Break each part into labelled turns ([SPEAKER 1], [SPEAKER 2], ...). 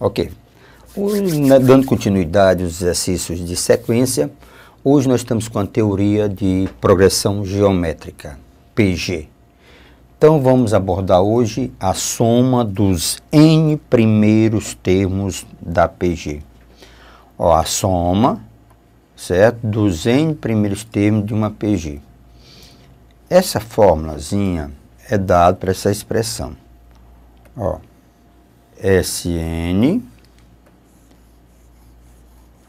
[SPEAKER 1] Ok. Dando continuidade aos exercícios de sequência, hoje nós estamos com a teoria de progressão geométrica, PG. Então vamos abordar hoje a soma dos N primeiros termos da PG. Ó, a soma, certo, dos N primeiros termos de uma PG. Essa formulazinha é dada para essa expressão. Ó, Sn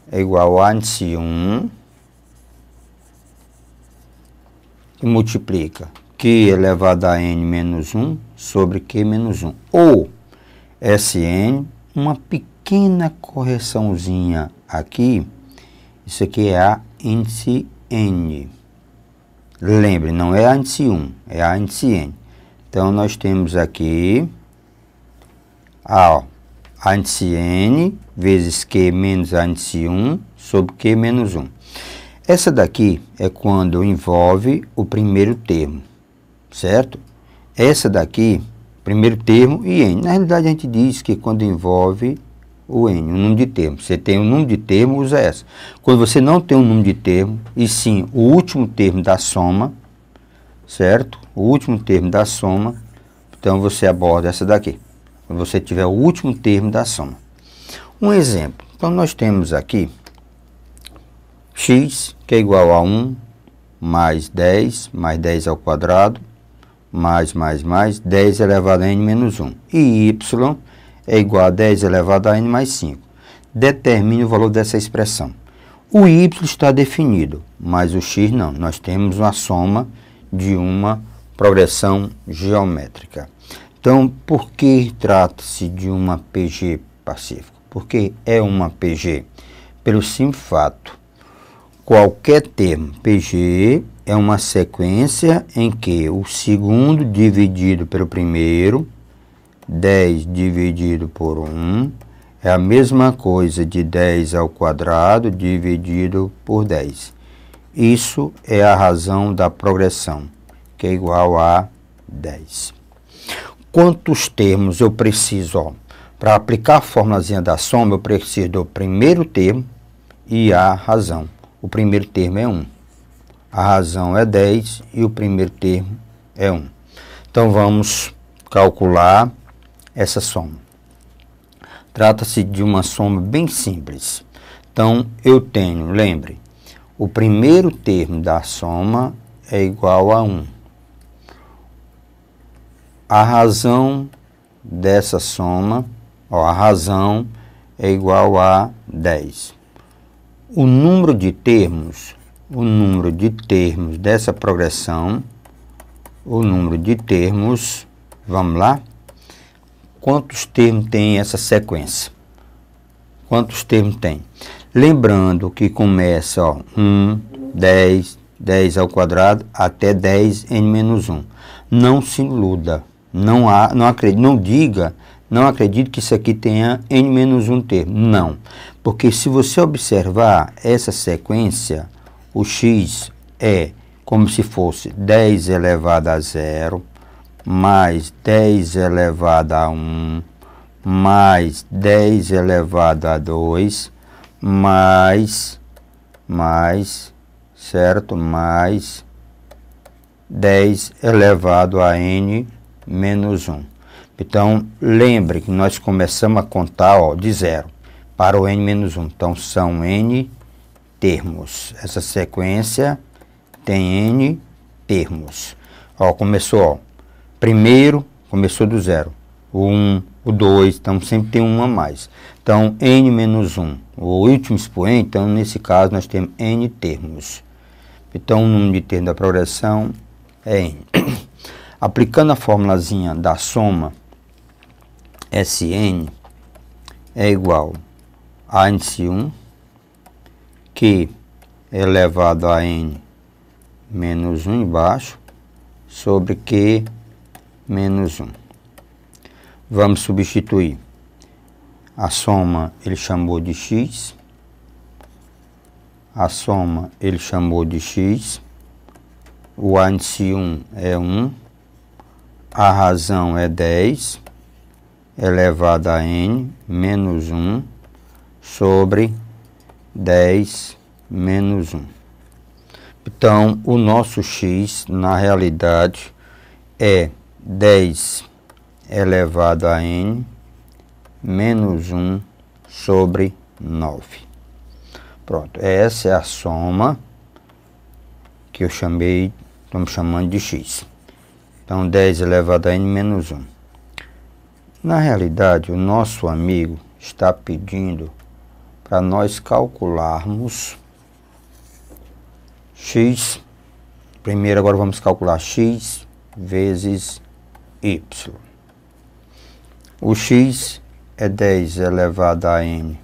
[SPEAKER 1] é igual a índice 1 que multiplica Q elevado a N menos 1 sobre Q menos 1. Ou Sn, uma pequena correçãozinha aqui, isso aqui é a índice N. Lembre, não é a índice 1, é a índice N. Então nós temos aqui a índice N vezes Q menos a índice 1 sobre Q menos 1. Essa daqui é quando envolve o primeiro termo, certo? Essa daqui, primeiro termo e N. Na realidade a gente diz que quando envolve o N, o número de termos. Você tem um número de termos, usa essa. Quando você não tem um número de termo, e sim o último termo da soma, certo? O último termo da soma, então você aborda essa daqui. Quando você tiver o último termo da soma. Um exemplo. Então, nós temos aqui x, que é igual a 1, mais 10 ao quadrado, mais, 10 elevado a n menos 1. E y é igual a 10 elevado a n mais 5. Determine o valor dessa expressão. O y está definido, mas o x não. Nós temos uma soma de uma progressão geométrica. Então, por que trata-se de uma PG pacífica? Porque é uma PG? Pelo simples fato, qualquer termo PG é uma sequência em que o segundo dividido pelo primeiro, 10 dividido por 1, é a mesma coisa de 10 ao quadrado dividido por 10. Isso é a razão da progressão, que é igual a 10. Quantos termos eu preciso? Para aplicar a formulazinha da soma, eu preciso do primeiro termo e a razão. O primeiro termo é 1. A razão é 10 e o primeiro termo é 1. Então, vamos calcular essa soma. Trata-se de uma soma bem simples. Então, eu tenho, lembre, o primeiro termo da soma é igual a 1. A razão dessa soma, a razão é igual a 10. O número de termos dessa progressão, vamos lá? Quantos termos tem essa sequência? Quantos termos tem? Lembrando que começa 1, 10 ao quadrado até 10 n menos 1. Não se iluda. Não acredite que isso aqui tenha n menos 1 termo. Não. Porque se você observar essa sequência, o x é como se fosse 10 elevado a 0, mais 10 elevado a 1, mais 10 elevado a 2, mais, certo? Mais 10 elevado a n menos 1. Então, lembre que nós começamos a contar de 0 para o n menos 1. Então, são n termos. Essa sequência tem n termos. Começou, primeiro começou do 0. O 1, o 2, então sempre tem um a mais. Então, n menos 1. O último expoente, então, nesse caso, nós temos n termos. Então, o número de termos da progressão é n. Aplicando a formulazinha da soma, Sn é igual a índice 1, Q elevado a n menos 1 embaixo, sobre Q menos 1. Vamos substituir. A soma ele chamou de x, o índice 1 é 1, a razão é 10 elevado a n menos 1 sobre 10 menos 1. Então, o nosso x, na realidade, é 10 elevado a n menos 1 sobre 9. Pronto, essa é a soma que eu chamei, estamos chamando de x. Então, 10 elevado a n menos 1. Na realidade, o nosso amigo está pedindo para nós calcularmos x. Primeiro, agora vamos calcular x vezes y. O x é 10 elevado a n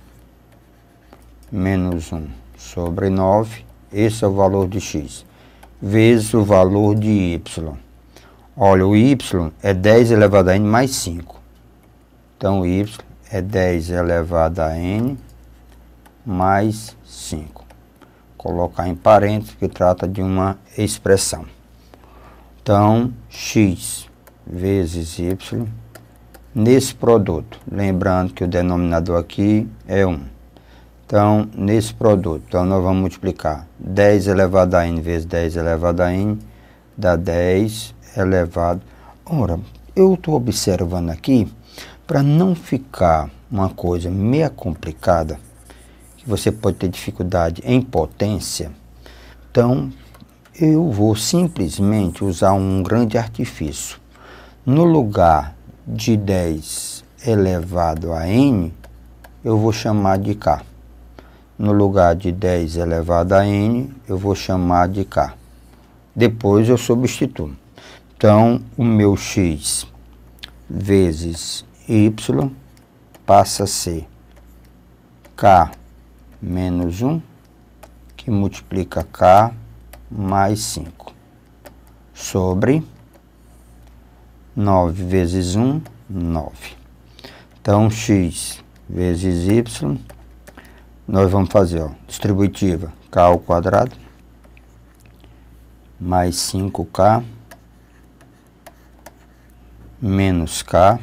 [SPEAKER 1] menos 1 sobre 9. Esse é o valor de x. Vezes o valor de y. Olha, o y é 10 elevado a n mais 5. Então, o y é 10 elevado a n mais 5. Colocar em parênteses que trata de uma expressão. Então, x vezes y, nesse produto, lembrando que o denominador aqui é 1. Então, nesse produto, então nós vamos multiplicar 10 elevado a n vezes 10 elevado a n, dá 10 elevado... Ora, eu estou observando aqui, para não ficar uma coisa meio complicada, que você pode ter dificuldade em potência, então eu vou simplesmente usar um grande artifício. No lugar de 10 elevado a n, eu vou chamar de k. No lugar de 10 elevado a n, eu vou chamar de k. Depois eu substituo. Então, o meu x vezes y passa a ser k menos 1, que multiplica k mais 5, sobre 9 vezes 1, 9. Então, x vezes y, nós vamos fazer, ó, distributiva, k ao quadrado, mais 5k, menos k,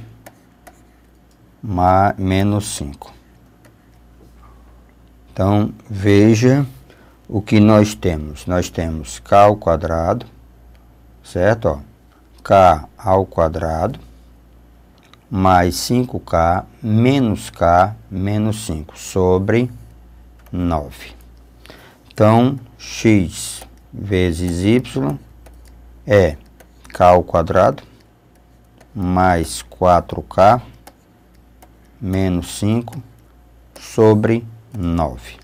[SPEAKER 1] menos 5. Então, veja o que nós temos. Nós temos k ao quadrado, certo? Ó, k ao quadrado, mais 5k, menos 5, sobre 9. Então, x vezes y é k ao quadrado, mais 4k, menos 5, sobre 9.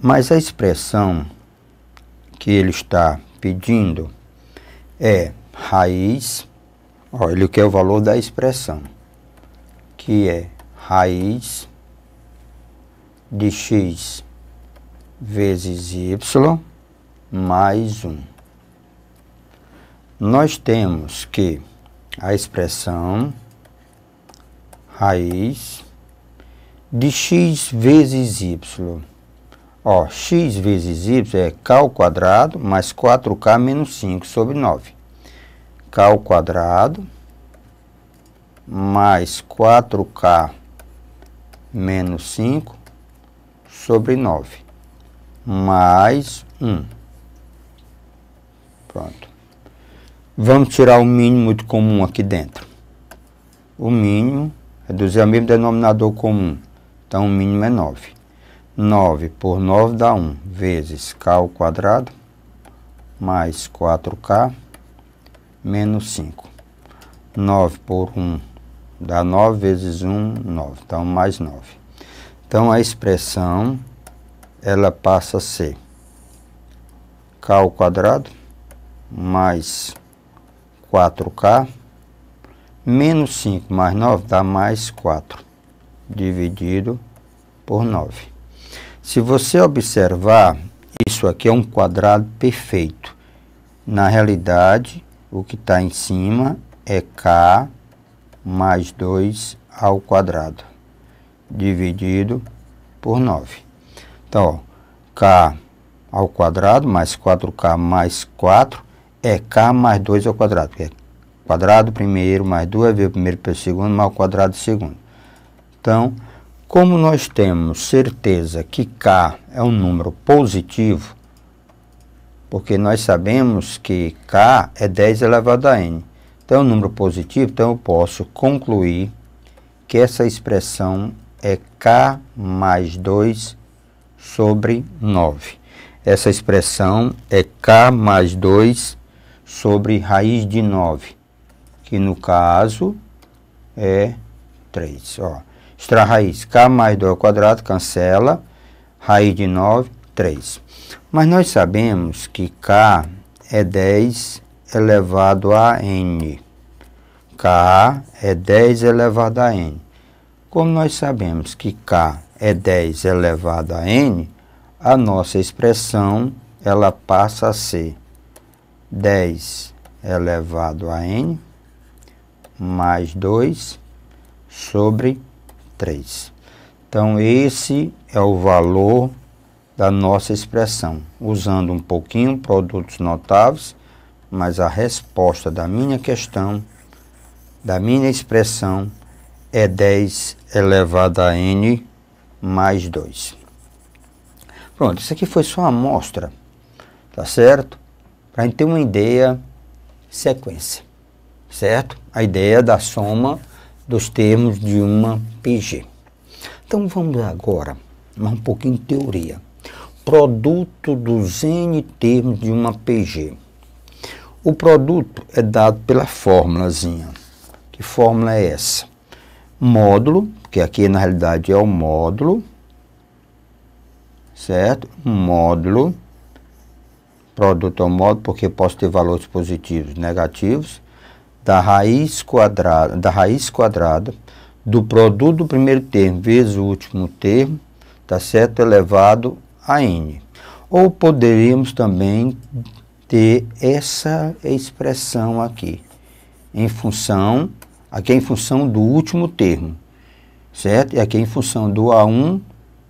[SPEAKER 1] Mas a expressão que ele está pedindo é raiz, ó, ele quer o valor da expressão, que é raiz de x vezes y mais 1. Nós temos que a expressão raiz de x vezes y. Ó, x vezes y é k ao quadrado mais 4k menos 5 sobre 9. K ao quadrado mais 4k menos 5 sobre 9. Mais 1. Pronto. Vamos tirar o mínimo muito comum aqui dentro. O mínimo, reduzir ao mesmo denominador comum. Então, o mínimo é 9. 9 por 9 dá 1, vezes k ao quadrado, mais 4k, menos 5. 9 por 1 dá 9, vezes 1, 9. Então, mais 9. Então, a expressão, ela passa a ser k ao quadrado, mais 4k, menos 5 mais 9 dá mais 4, dividido por 9. Se você observar, isso aqui é um quadrado perfeito. Na realidade, o que está em cima é k mais 2 ao quadrado, dividido por 9. Então, ó, k ao quadrado mais 4k mais 4 é k mais 2 ao quadrado, que é quadrado primeiro, mais 2 vezes o primeiro pelo segundo, mais o quadrado do segundo. Então, como nós temos certeza que K é um número positivo, porque nós sabemos que K é 10 elevado a N. Então, é um número positivo, então eu posso concluir que essa expressão é K mais 2 sobre 9. Essa expressão é K mais 2 sobre raiz de 9, que no caso é 3. Ó, extra raiz, K mais 2 ao quadrado, cancela, raiz de 9, 3. Mas nós sabemos que K é 10 elevado a N. K é 10 elevado a N. Como nós sabemos que K é 10 elevado a N, a nossa expressão ela passa a ser 10 elevado a N mais 2 sobre 3. Então, esse é o valor da nossa expressão. Usando um pouquinho produtos notáveis, mas a resposta da minha questão, da minha expressão, é 10 elevado a N mais 2. Pronto, isso aqui foi só uma amostra, tá certo? Para a gente ter uma ideia, sequência, certo? A ideia da soma dos termos de uma PG. Então vamos agora, mais um pouquinho de teoria. Produto dos N termos de uma PG. O produto é dado pela fórmulazinha. Que fórmula é essa? Módulo, que aqui na realidade é o módulo, certo? Módulo, produto é o módulo porque posso ter valores positivos e negativos, da raiz quadrada do produto do primeiro termo vezes o último termo, tá certo? Elevado a N. Ou poderíamos também ter essa expressão aqui, aqui é em função do último termo, certo? E aqui é em função do A1,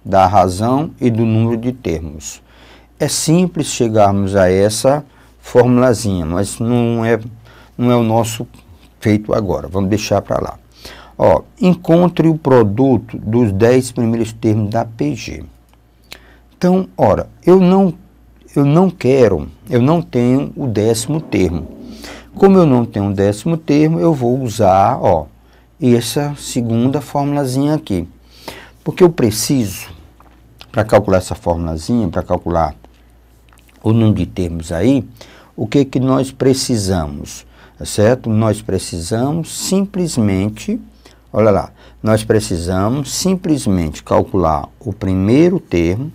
[SPEAKER 1] da razão e do número de termos. É simples chegarmos a essa formulazinha, mas não é o nosso feito agora. Vamos deixar para lá. Ó, encontre o produto dos 10 primeiros termos da PG. Então, ora, eu não tenho o 10º termo. Como eu não tenho o 10º termo, eu vou usar, ó, essa segunda formulazinha aqui. Porque eu preciso, para calcular essa formulazinha, para calcular o número de termos aí, o que que nós precisamos, certo? Nós precisamos simplesmente, olha lá, nós precisamos simplesmente calcular o primeiro termo,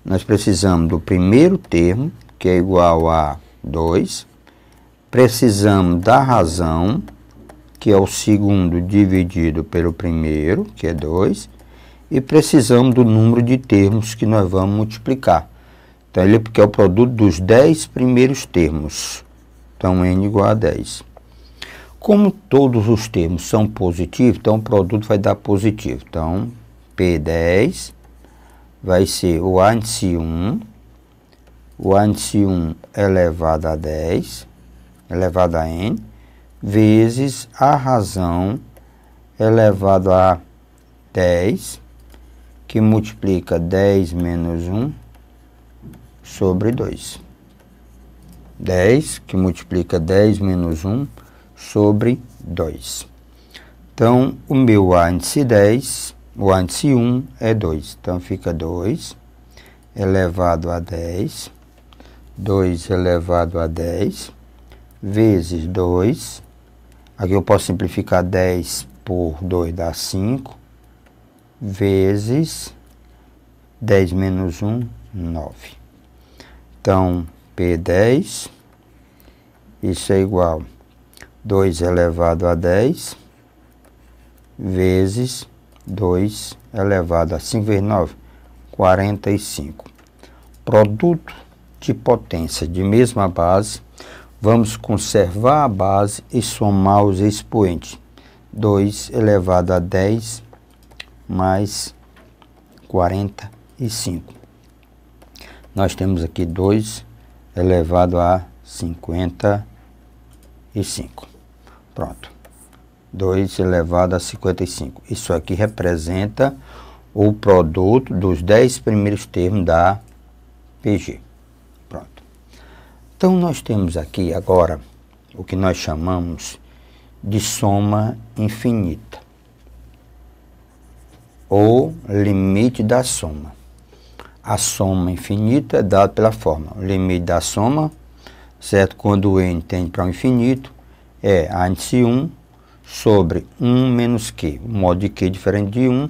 [SPEAKER 1] nós precisamos do primeiro termo, que é igual a 2, precisamos da razão, que é o segundo dividido pelo primeiro, que é 2, e precisamos do número de termos que nós vamos multiplicar. Então, ele porque é o produto dos 10 primeiros termos. Então, n igual a 10. Como todos os termos são positivos, então o produto vai dar positivo. Então, P10 vai ser o A índice 1, o A índice 1 elevado a 10, elevado a n, vezes a razão elevado a 10, que multiplica 10 menos 1 sobre 2. 10, que multiplica 10 menos 1 sobre 2. Então, o meu A índice 10, o A índice 1 é 2. Então, fica 2 elevado a 10, 2 elevado a 10, vezes 2. Aqui eu posso simplificar 10 por 2 dá 5, vezes 10 menos 1, 9. Então, P10, isso é igual a 2 elevado a 10, vezes 2 elevado a 5 vezes 9, 45. Produto de potência de mesma base, vamos conservar a base e somar os expoentes. 2 elevado a 10 mais 45. Nós temos aqui 2 elevado a 55. 55. Pronto. 2 elevado a 55. Isso aqui representa o produto dos 10 primeiros termos da PG. Pronto. Então, nós temos aqui agora o que nós chamamos de soma infinita, ou limite da soma. A soma infinita é dada pela forma. O limite da soma, certo? Quando o n tende para o infinito, é a índice 1 sobre 1 menos q. O modo de q diferente de 1,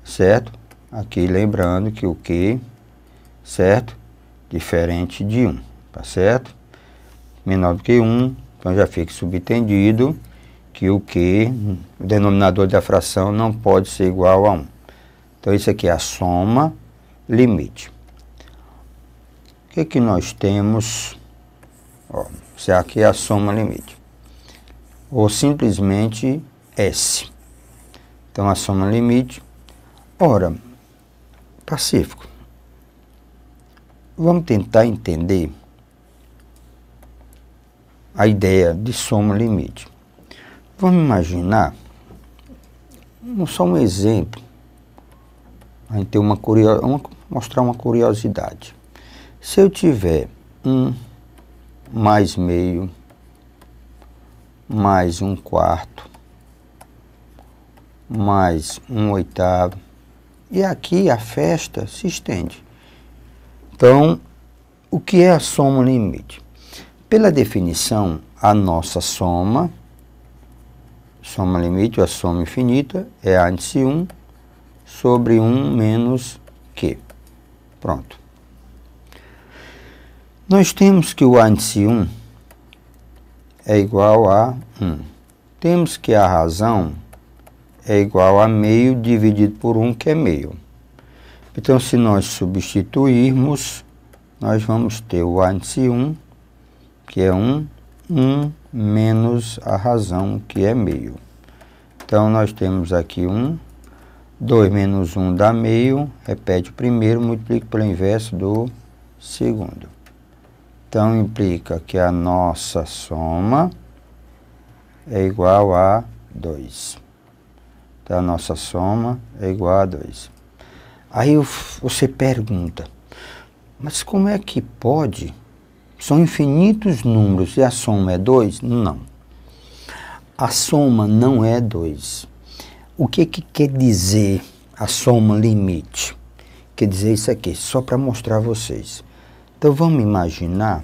[SPEAKER 1] certo? Aqui lembrando que o q, certo? Diferente de 1, tá certo? Menor do que 1, então já fica subentendido que o q, o denominador da fração, não pode ser igual a 1. Então, isso aqui é a soma limite. O que nós temos? Ó, isso aqui é a soma limite. Ou simplesmente S. Então, a soma limite. Ora, Pacífico, vamos tentar entender a ideia de soma limite. Vamos imaginar, só um exemplo, a gente ter mostrar uma curiosidade. Se eu tiver 1 mais meio, mais 1/4, mais 1/8, e aqui a festa se estende. Então, o que é a soma limite? Pela definição, a nossa soma limite, ou a soma infinita, é a índice 1 sobre 1 menos q. Pronto. Nós temos que o índice 1 é igual a 1. Temos que a razão é igual a meio dividido por 1, que é meio. Então, se nós substituirmos, nós vamos ter o índice 1, que é 1 menos a razão, que é meio. Então, nós temos aqui 1, 2 menos 1 dá meio, repete o primeiro, multiplica pelo inverso do segundo. Então, implica que a nossa soma é igual a 2. Então, a nossa soma é igual a 2. Aí você pergunta, mas como é que pode? São infinitos números e a soma é 2? Não. A soma não é 2. O que quer dizer a soma limite? Quer dizer isso aqui, só para mostrar a vocês. Então, vamos imaginar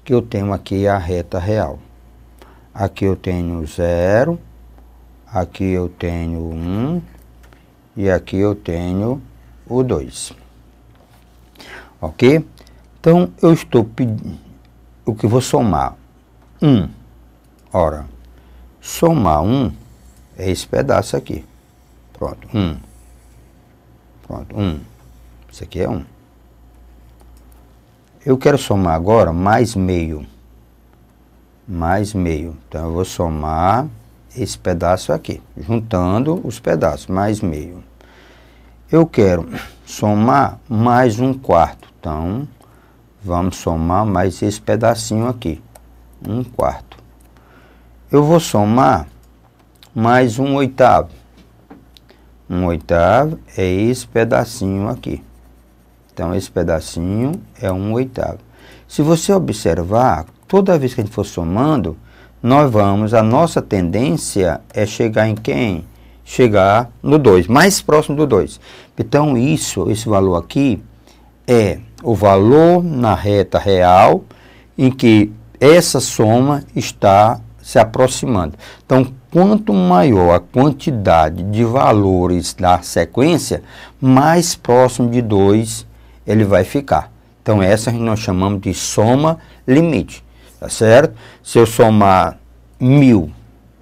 [SPEAKER 1] que eu tenho aqui a reta real. Aqui eu tenho 0, aqui eu tenho 1 e aqui eu tenho o 2. Ok? Então, eu estou pedindo o que vou somar. 1. Ora, somar 1 é esse pedaço aqui. Pronto, 1. Pronto, 1. Isso aqui é 1. Eu quero somar agora mais meio. Mais meio. Então, eu vou somar esse pedaço aqui, juntando os pedaços, mais meio. Eu quero somar mais 1/4. Então, vamos somar mais esse pedacinho aqui, 1/4. Eu vou somar mais 1/8. 1/8 é esse pedacinho aqui. Então, esse pedacinho é 1/8. Se você observar, toda vez que a gente for somando, a nossa tendência é chegar em quem? Chegar no 2, mais próximo do 2. Então, esse valor aqui é o valor na reta real em que essa soma está se aproximando. Então, quanto maior a quantidade de valores da sequência, mais próximo de 2 ele vai ficar. Então, essa nós chamamos de soma limite, tá certo? Se eu somar 1000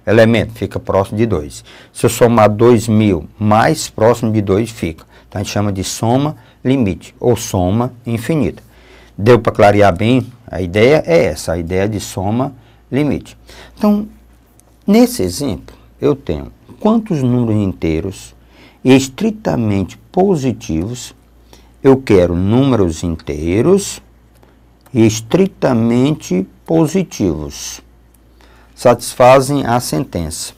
[SPEAKER 1] elementos, fica próximo de 2. Se eu somar 2000, mais próximo de 2 fica. Então, a gente chama de soma limite, ou soma infinita. Deu para clarear bem? A ideia é essa, a ideia de soma limite. Então, nesse exemplo, eu tenho quantos números inteiros estritamente positivos. Eu quero números inteiros estritamente positivos. satisfazem a sentença.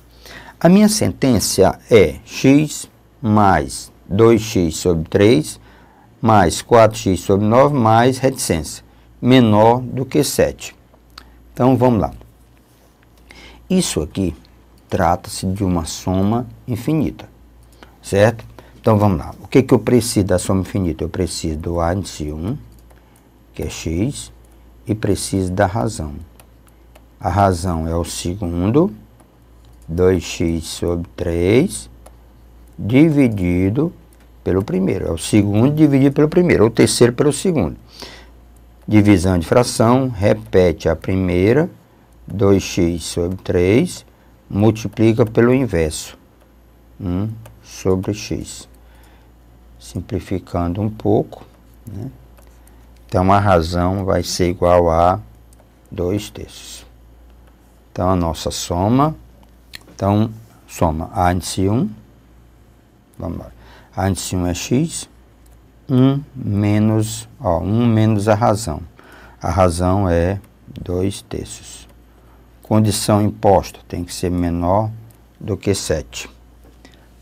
[SPEAKER 1] A minha sentença é x mais 2x sobre 3 mais 4x sobre 9 mais reticência, menor do que 7. Então, vamos lá. Isso aqui trata-se de uma soma infinita, certo? Então, vamos lá. O que eu preciso da soma infinita? Eu preciso do a índice 1, que é x, e preciso da razão. A razão é o segundo, 2x sobre 3, dividido pelo primeiro. É o segundo dividido pelo primeiro, ou o terceiro pelo segundo. Divisão de fração, repete a primeira, 2x sobre 3, multiplica pelo inverso, 1 sobre x. Simplificando um pouco, né? Então, a razão vai ser igual a 2/3. Então, a nossa soma, soma a índice 1, vamos lá, a índice 1 é x, 1 menos a razão. A razão é 2/3. Condição imposta tem que ser menor do que 7.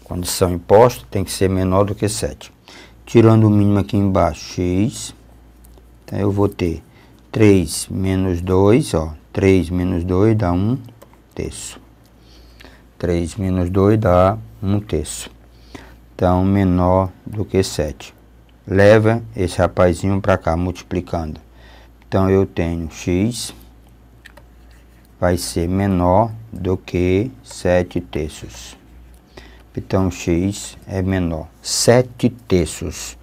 [SPEAKER 1] Condição imposta tem que ser menor do que 7. Tirando o mínimo aqui embaixo, x, então eu vou ter 3 menos 2, 3 menos 2 dá 1/3. 3 menos 2 dá 1/3. Então, menor do que 7. Leva esse rapazinho para cá, multiplicando. Então, eu tenho x vai ser menor do que 7/3. Então, x é menor. 7/3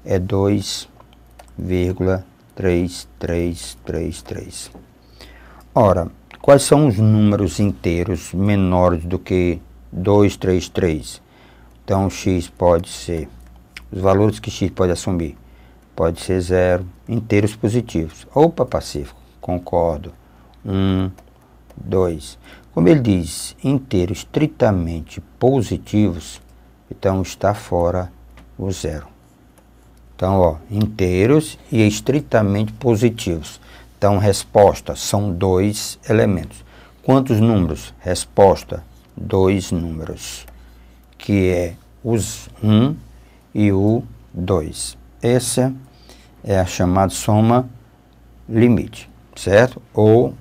[SPEAKER 1] é 2,3333. Ora, quais são os números inteiros menores do que 233? Então, x pode ser, os valores que x pode assumir, pode ser 0, inteiros positivos. Opa, Pacífico, concordo. 1, 2. Como ele diz, inteiros estritamente positivos, então está fora o 0. Então, inteiros e estritamente positivos. Então, resposta são 2 elementos. Quantos números? Resposta, 2 números, que é os 1 e o 2. Essa é a chamada soma limite, certo? Ou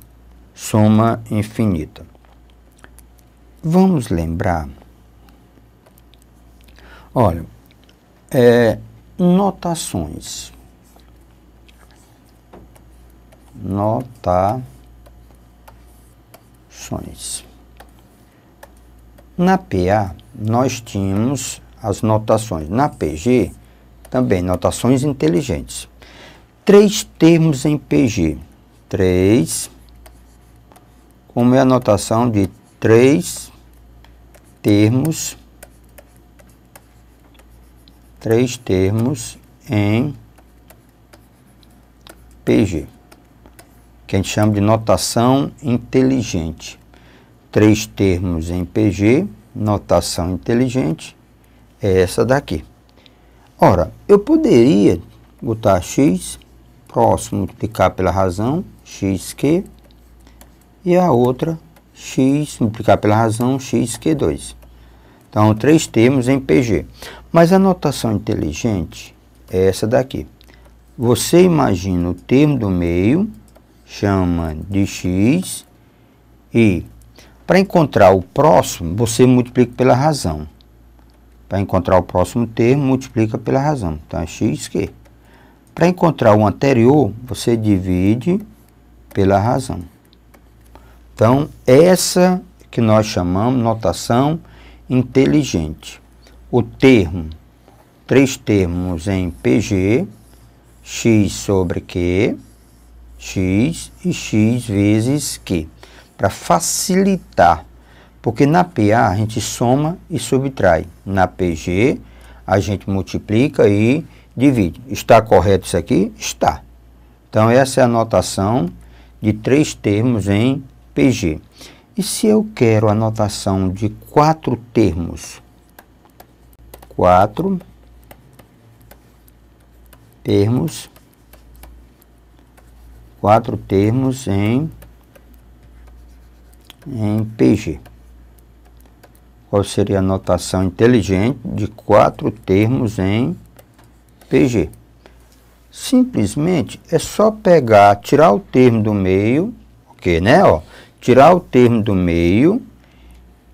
[SPEAKER 1] soma infinita. Vamos lembrar, olha, notações. Notações. Na PA, nós tínhamos as notações. Na PG, também notações inteligentes. 3 termos em PG. 3, como é a notação de 3 termos em PG, que a gente chama de notação inteligente. 3 termos em PG, notação inteligente, é essa daqui. Ora, eu poderia botar x, próximo multiplicar pela razão, xq, e a outra, x multiplicar pela razão, xq2. Então, 3 termos em PG. Mas a notação inteligente é essa daqui. Você imagina o termo do meio, chama de x, e para encontrar o próximo, você multiplica pela razão. Para encontrar o próximo termo, multiplica pela razão. Então, é xq. Para encontrar o anterior, você divide pela razão. Então, essa que nós chamamos notação inteligente. O termo, 3 termos em PG, x sobre q, x e x vezes q. Para facilitar, porque na PA a gente soma e subtrai. Na PG a gente multiplica e divide. Está correto isso aqui? Está. Então, essa é a notação de 3 termos em PG. E se eu quero a notação de 4 termos? 4 termos em em PG. Qual seria a notação inteligente de 4 termos em PG? Simplesmente é só pegar, tirar o termo do meio, ok, né? Ó, tirar o termo do meio.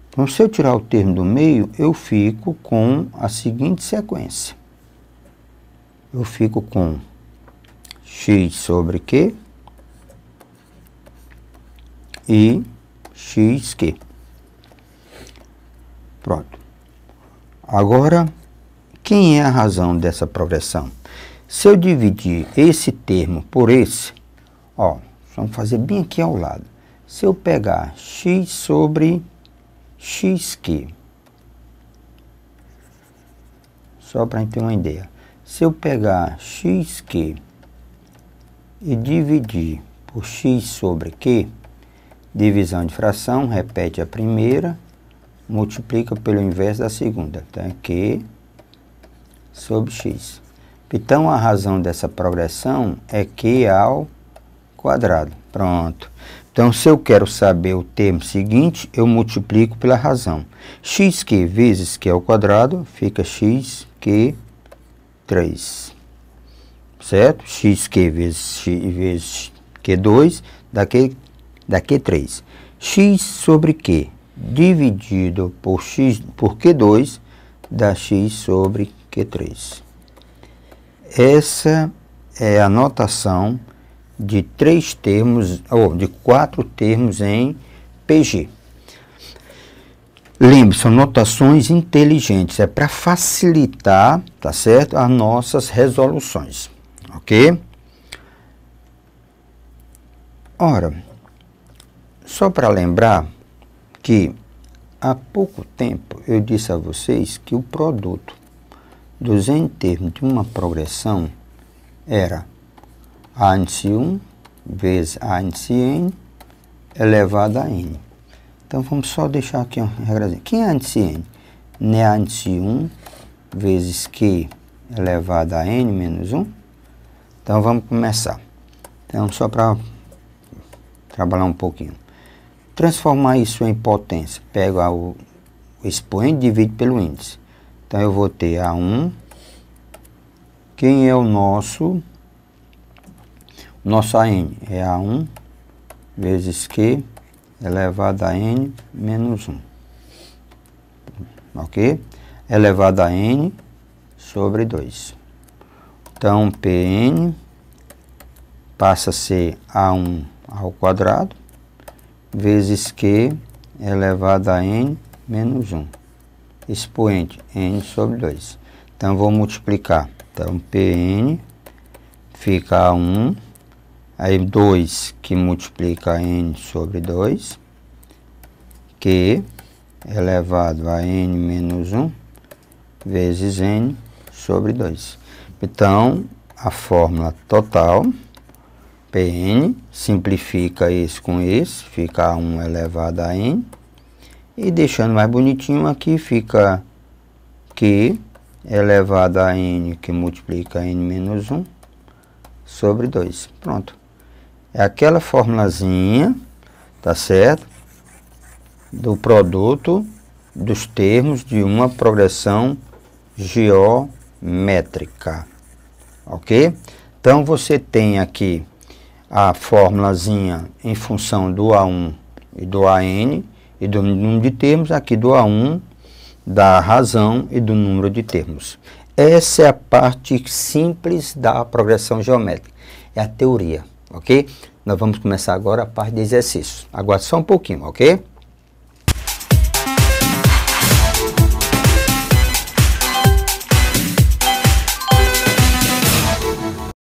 [SPEAKER 1] Então, se eu tirar o termo do meio, eu fico com a seguinte sequência. Eu fico com x sobre q e xq. Pronto. Agora, quem é a razão dessa progressão? Se eu dividir esse termo por esse, ó, vamos fazer bem aqui ao lado. Se eu pegar x sobre xq, só para a gente ter uma ideia. Se eu pegar xq e dividir por x sobre q, divisão de fração, repete a primeira, multiplica pelo inverso da segunda. Então, é q sobre x. Então, a razão dessa progressão é q ao quadrado. Pronto. Então, se eu quero saber o termo seguinte, eu multiplico pela razão. Xq vezes q ao quadrado fica xq3. Certo? Xq vezes q2 dá q3. X sobre q dividido por q2 dá x sobre q3. Essa é a notação de 3 termos, ou de 4 termos em PG. Lembre, são notações inteligentes, é para facilitar, tá certo, as nossas resoluções, ok? Ora, só para lembrar que há pouco tempo eu disse a vocês que o produto dos n termos de uma progressão era a índice 1 vezes a índice n elevado a n. Então, vamos só deixar aqui uma regrazinha. Quem é a índice n? N é a índice 1 vezes q elevado a n menos 1. Então, vamos começar. Então, só para trabalhar um pouquinho. Transformar isso em potência. Pego o expoente e divido pelo índice. Então, eu vou ter A1. Quem é o nosso AN? É A1 vezes Q elevado a N menos 1. Ok? Elevado a N sobre 2. Então, Pn passa a ser A1 ao quadrado vezes Q elevado a N menos 1. Expoente N sobre 2. Então, vou multiplicar. Então, Pn fica A1, aí 2 que multiplica N sobre 2, Q elevado a N menos 1, vezes N sobre 2. Então, a fórmula total, Pn, simplifica esse com esse, fica A1 elevado a N, e deixando mais bonitinho aqui, fica Q elevado a N, que multiplica N menos 1, sobre 2. Pronto. É aquela formulazinha, tá certo? Do produto dos termos de uma progressão geométrica. Ok? Então, você tem aqui a formulazinha em função do A1 e do AN, e do número de termos, aqui do A1, da razão e do número de termos. Essa é a parte simples da progressão geométrica, é a teoria, ok? Nós vamos começar agora a parte de exercícios. Aguarde só um pouquinho, ok?